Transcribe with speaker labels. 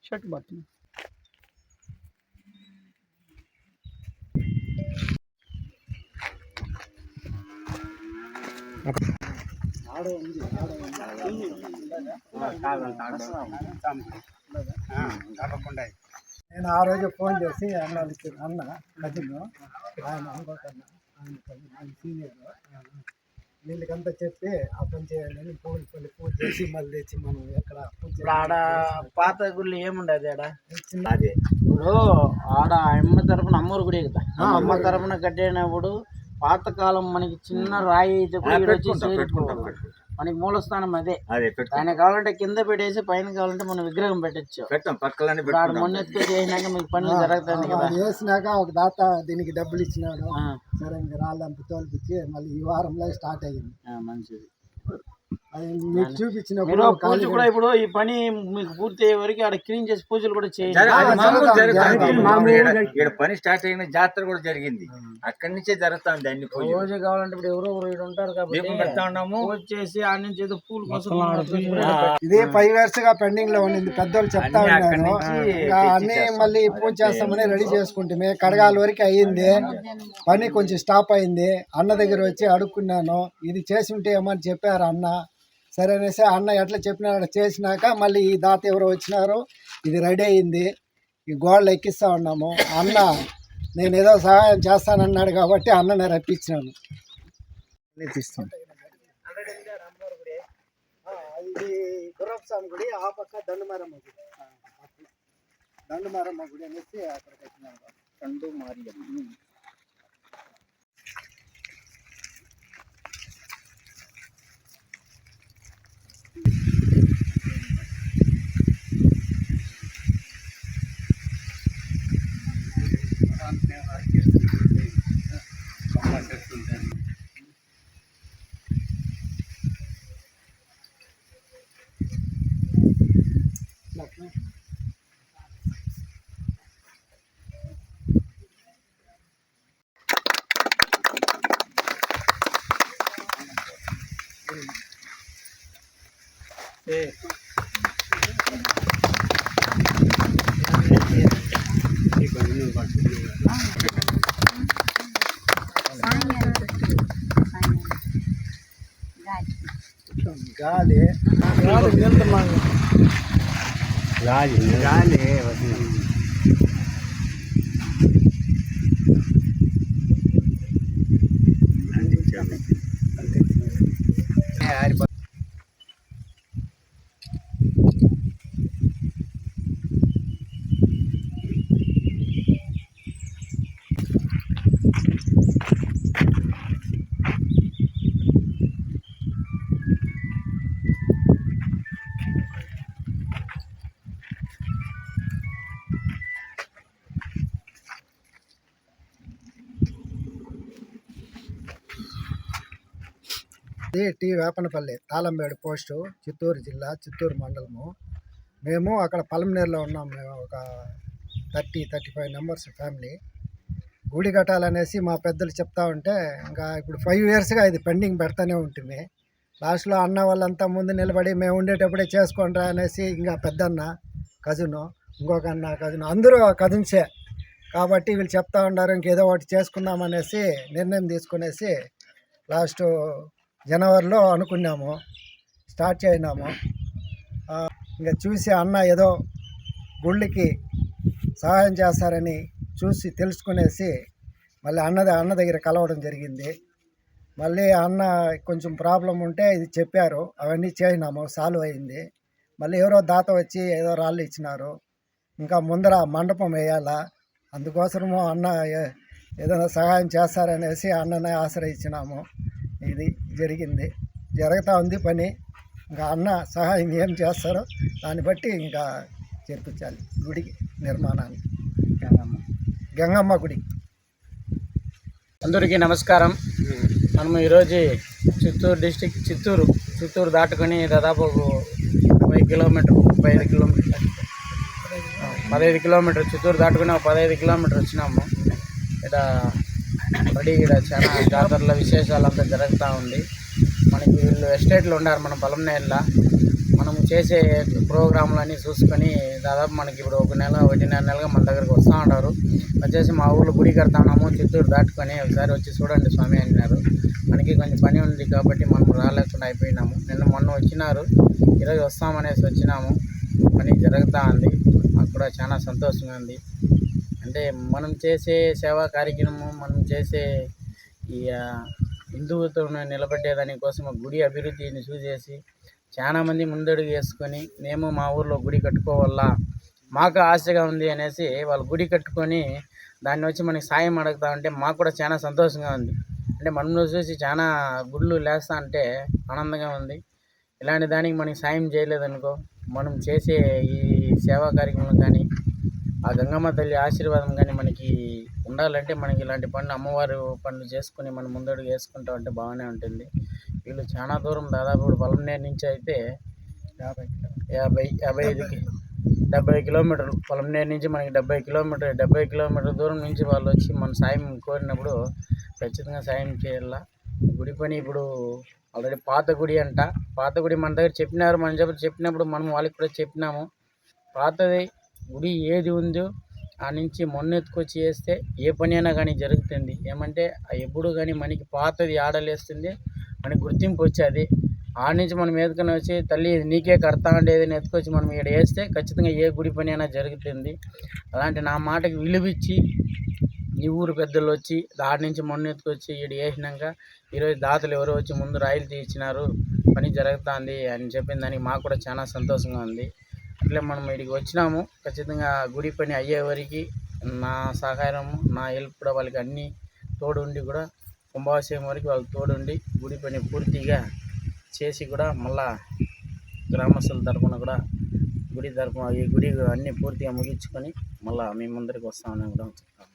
Speaker 1: Shirt button
Speaker 2: నేను ఆ రోజు ఫోన్ చేసి అన్న కజిన్ ఆయన అనుకోకన్నా ఆయన సీనియర్ వీళ్ళకంతా చెప్పి ఆ పని చేయాలని పూజ చేసి మళ్ళీ తెచ్చి మనం ఎక్కడ
Speaker 1: ఆడ పాత గుళ్ళు ఏముండదు ఆడ అదే ఇప్పుడు ఆడ అమ్మ తరపున అమ్మూరు గుడి కదా అమ్మ తరపున కట్టినప్పుడు పాతకాలం మనకి చిన్న రాయి మనకి మూలస్థానం అదే ఆయన కావాలంటే కింద పెట్టేసి పైన కావాలంటే మనం విగ్రహం పెట్టచ్చు మొన్నెత్తుకు చేసినాక మీకు పనులు జరుగుతుంది కదా
Speaker 2: చేసినాక ఒక దాత దీనికి డబ్బులు ఇచ్చినాడు సరే ఇంకా రాళ్ళంతా తోలిపించి మళ్ళీ ఈ వారంలో స్టార్ట్ అయ్యింది మంచిది మీకు చూపించిన
Speaker 1: పూజ కూడా ఇప్పుడు ఈ పని మీకు పూర్తి అయ్యే వరకు ఆడ క్లీన్ చేసి పూజలు కూడా చేయాలి
Speaker 3: పని స్టార్ట్ అయిన జాతర కూడా జరిగింది అక్కడి నుంచే జరుగుతుంది అన్ని
Speaker 1: పూజ కావాలంటే ఇప్పుడు ఎవరో ఇక్కడ ఉంటారు కాబట్టి పూజ చేసి ఆ నుంచి ఏదో పూలు కోసం
Speaker 2: ఇదే 5 years గా పెండింగ్ లో ఉండింది పెద్దోళ్ళు చెప్తా ఉన్నారు అన్ని మళ్ళీ పూజ చేస్తామని రెడీ చేసుకుంటే కడగాల వరకు అయ్యింది పని కొంచెం స్టాప్ అయింది అన్న దగ్గర వచ్చి అడుక్కున్నాను ఇది చేసి ఉంటే ఏమని చెప్పారు అన్న సరే అనేసి అన్న ఎట్లా చెప్పినాడు చేసినాక మళ్ళీ ఈ దాత ఎవరో వచ్చినారో ఇది రెడీ అయింది ఈ గోడలు ఎక్కిస్తూ ఉన్నాము అన్న నేను ఏదో సహాయం చేస్తానన్నాడు కాబట్టి అన్ననే రప్పించినాను తీస్తాను ఇది గుర్రస్వామి గుడి ఆ పక్క దండుమారమ్మ గుడి దండుమారమ్మ గుడి అనేసి అక్కడికి వచ్చినాను
Speaker 1: దండుమారియమ్మ
Speaker 2: గాలి గాలి టీ వేపనపల్లి తాళంబేడు పోస్టు చిత్తూరు జిల్లా చిత్తూరు మండలము మేము అక్కడ పలమనేరులో ఉన్నాం మేము ఒక 35 మెంబర్స్ ఫ్యామిలీ గుడి కట్టాలనేసి మా పెద్దలు చెప్తా ఉంటే ఇంకా ఇప్పుడు 5 yearsగా ఇది పెండింగ్ పెడతానే ఉంటుంది లాస్ట్లో అన్న వాళ్ళంతా ముందు నిలబడి మేము ఉండేటప్పుడే చేసుకోండి అనేసి ఇంకా పెద్దన్న కజిను ఇంకొక అన్న కజిను అందరూ కజిన్సే కాబట్టి వీళ్ళు చెప్తా ఉన్నారు ఇంకేదో ఒకటి చేసుకుందామనేసి నిర్ణయం తీసుకునేసి లాస్ట్ జనవరిలో అనుకున్నాము స్టార్ట్ చేసినాము ఇంకా చూసి అన్న ఏదో గుళ్ళకి సహాయం చేస్తారని చూసి తెలుసుకునేసి మళ్ళీ అన్న దగ్గర కలవడం జరిగింది మళ్ళీ అన్న కొంచెం ప్రాబ్లం ఉంటే ఇది చెప్పారు అవన్నీ చేసినాము సాల్వ్ అయింది మళ్ళీ ఎవరో దాత వచ్చి ఏదో రాళ్ళు ఇచ్చినారు ఇంకా ముందర మండపం వేయాలా అందుకోసము అన్న ఏదైనా సహాయం చేస్తారనేసి అన్ననే ఆశ్రయించినాము ఇది జరిగింది జరుగుతూ ఉంది పని ఇంకా అన్న సహాయం ఏం చేస్తారో దాన్ని బట్టి ఇంకా చేర్పించాలి గుడికి నిర్మాణాన్ని గంగమ్మ గుడి
Speaker 1: అందరికీ నమస్కారం మనము ఈరోజు చిత్తూరు డిస్టిక్ చిత్తూరు దాటుకొని దాదాపు 15 కిలోమీటర్ చిత్తూరు దాటుకుని 15 కిలోమీటర్ వచ్చినాము ఇక్కడ చాలా జాతరల విశేషాలంతా జరుగుతూ ఉంది మనకి వీళ్ళు ఎస్టేట్లో ఉన్నారు మన పలమనేరులో మనం చేసే ప్రోగ్రాంలన్నీ చూసుకొని దాదాపు మనకి ఇప్పుడు 1.5 నెలగా మన దగ్గరకు వస్తూ ఉంటారు. వచ్చేసి మా ఊళ్ళో గుడి కడతాము చిత్తూరు దాటుకొని ఒకసారి వచ్చి చూడండి స్వామి అన్నారు. మనకి కొంచెం పని ఉంది కాబట్టి మనం రాలేకుండా అయిపోయినాము. మొన్న వచ్చినారు, ఈరోజు వస్తామనేసి వచ్చినాము. పని జరుగుతూ ఉంది, మాకు కూడా చాలా సంతోషంగా ఉంది. అంటే మనం చేసే సేవా కార్యక్రమం, మనం చేసే ఈ హిందువులను నిలబెట్టేదాని కోసం గుడి అభివృద్ధిని చూసేసి చాలామంది ముందడుగు వేసుకొని మేము మా ఊర్లో గుడి కట్టుకోవాలా, మాకు ఆశగా ఉంది అనేసి వాళ్ళు గుడి కట్టుకొని దాన్ని వచ్చి మనకి సాయం అడుగుతా ఉంటే మాకు కూడా చాలా సంతోషంగా ఉంది. అంటే మనలో చూసి చాలా గుళ్ళు లేస్తా అంటే ఆనందంగా ఉంది. ఇలాంటి దానికి మనకి సాయం చేయలేదనుకో, మనం చేసే ఈ సేవా కార్యక్రమం కానీ ఆ గంగమ్మ తల్లి ఆశీర్వాదం కానీ మనకి ఉండాలంటే మనకి ఇలాంటి పనులు, అమ్మవారు పనులు చేసుకుని మనం ముందడుగు వేసుకుంటా ఉంటే బాగానే ఉంటుంది. వీళ్ళు చాలా దూరం, దాదాపు పొలంనేరు నుంచి అయితే 70 కిలోమీటర్లు, పొలంనేరు నుంచి మనకి 70 కిలోమీటర్ల దూరం నుంచి వాళ్ళు వచ్చి మన సాయం కోరినప్పుడు ఖచ్చితంగా సాయం చేయాల. గుడి పని ఇప్పుడు ఆల్రెడీ పాత గుడి అంట, పాత గుడి మన దగ్గర చెప్పినారు. చెప్పినప్పుడు మనం వాళ్ళకి కూడా చెప్పినాము, పాతది గుడి ఏది ఉందో ఆ నుంచి మొన్నెత్తుకొచ్చి వేస్తే ఏ పని అయినా కానీ జరుగుతుంది. ఏమంటే ఎప్పుడు కానీ మనకి పాతది ఆడలేస్తుంది, మనకి గుర్తింపు వచ్చేది. ఆడ నుంచి మనం ఎత్తుకొని వచ్చి తల్లి నీకే కడతా ఉండేది ఎత్తుకొచ్చి మనం ఇక్కడ వేస్తే ఖచ్చితంగా ఏ గుడి పని అయినా జరుగుతుంది. అలాంటి నా మాటకి విలువిచ్చి ఈ ఊరు పెద్దలు వచ్చి ఆడ నుంచి మొన్న ఎత్తుకొచ్చి ఇక్కడ వేసినాక ఈరోజు దాతలు ఎవరో వచ్చి ముందు రాయిలు తీయించినారు, పని జరుగుతుంది అని చెప్పిన దానికి మాకు కూడా చాలా సంతోషంగా ఉంది. అట్లే మనం ఇక్కడికి వచ్చినాము, ఖచ్చితంగా గుడి పని అయ్యే వరకు నా సహకారము, నా హెల్ప్ కూడా వాళ్ళకి అన్నీ తోడుండి కూడా కుంభాభిషేకం వరకు వాళ్ళకి తోడుండి గుడి పని పూర్తిగా చేసి కూడా మళ్ళా గ్రామస్తుల తరఫున కూడా ఈ గుడి అన్నీ పూర్తిగా ముగించుకొని మళ్ళీ మీ ముందరికి వస్తామని కూడా చెప్తాను.